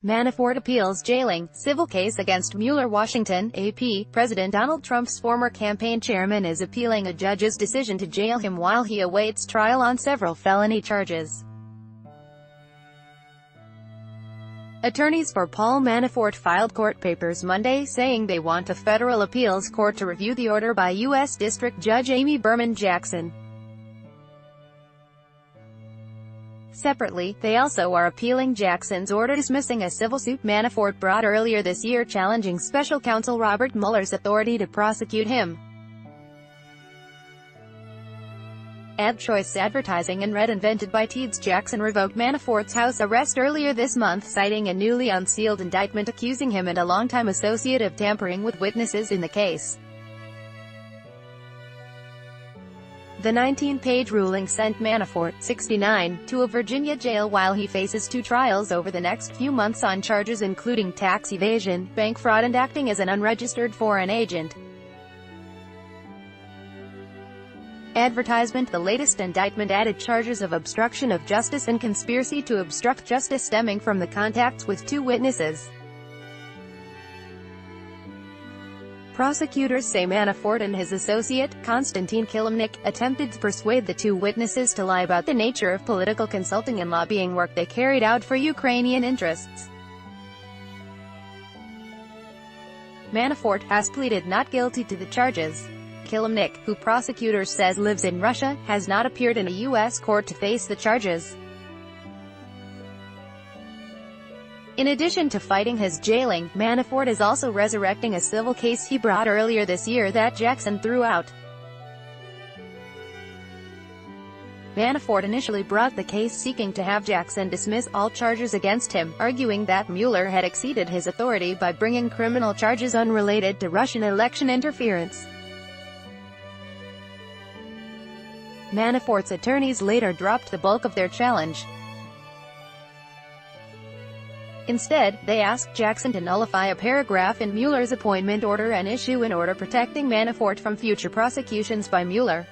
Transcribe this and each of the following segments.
Manafort appeals jailing, civil case against Mueller. Washington, AP. President Donald Trump's former campaign chairman is appealing a judge's decision to jail him while he awaits trial on several felony charges. Attorneys for Paul Manafort filed court papers Monday saying they want a federal appeals court to review the order by U.S. District Judge Amy Berman Jackson. Separately, they also are appealing Jackson's order dismissing a civil suit Manafort brought earlier this year challenging special counsel Robert Mueller's authority to prosecute him. Ad choice advertising and red invented by Teeds. Jackson revoked Manafort's house arrest earlier this month, citing a newly unsealed indictment accusing him and a longtime associate of tampering with witnesses in the case. The 19-page ruling sent Manafort, 69, to a Virginia jail while he faces two trials over the next few months on charges including tax evasion, bank fraud and acting as an unregistered foreign agent. Advertisement. The latest indictment added charges of obstruction of justice and conspiracy to obstruct justice stemming from the contacts with two witnesses. Prosecutors say Manafort and his associate, Konstantin Kilimnik, attempted to persuade the two witnesses to lie about the nature of political consulting and lobbying work they carried out for Ukrainian interests. Manafort has pleaded not guilty to the charges. Kilimnik, who prosecutors says lives in Russia, has not appeared in a U.S. court to face the charges. In addition to fighting his jailing, Manafort is also resurrecting a civil case he brought earlier this year that Jackson threw out. Manafort initially brought the case seeking to have Jackson dismiss all charges against him, arguing that Mueller had exceeded his authority by bringing criminal charges unrelated to Russian election interference. Manafort's attorneys later dropped the bulk of their challenge. Instead, they asked Jackson to nullify a paragraph in Mueller's appointment order and issue an order protecting Manafort from future prosecutions by Mueller.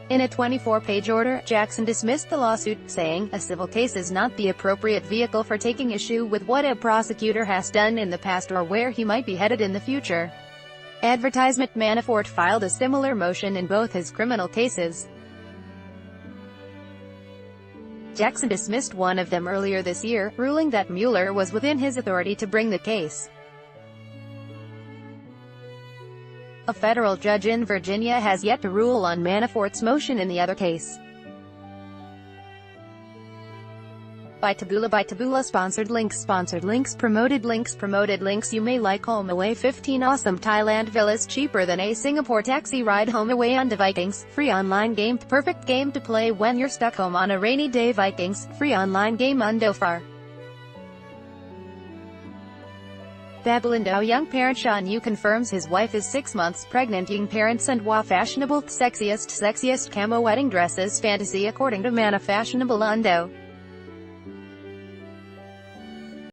In a 24-page order, Jackson dismissed the lawsuit, saying, "A civil case is not the appropriate vehicle for taking issue with what a prosecutor has done in the past or where he might be headed in the future." Advertisement. Manafort filed a similar motion in both his criminal cases. Jackson dismissed one of them earlier this year, ruling that Mueller was within his authority to bring the case. A federal judge in Virginia has yet to rule on Manafort's motion in the other case. By Taboola. Sponsored links promoted links. You may like home away 15 awesome Thailand villas cheaper than a Singapore taxi ride home away on the Vikings. Free online game. Perfect game to play when you're stuck home on a rainy day. Vikings. Free online game Undo Far. Babalindo. Young parent Sean Yu confirms his wife is 6 months pregnant. Young parents and wa fashionable sexiest camo wedding dresses fantasy according to Mana Fashionable Undo.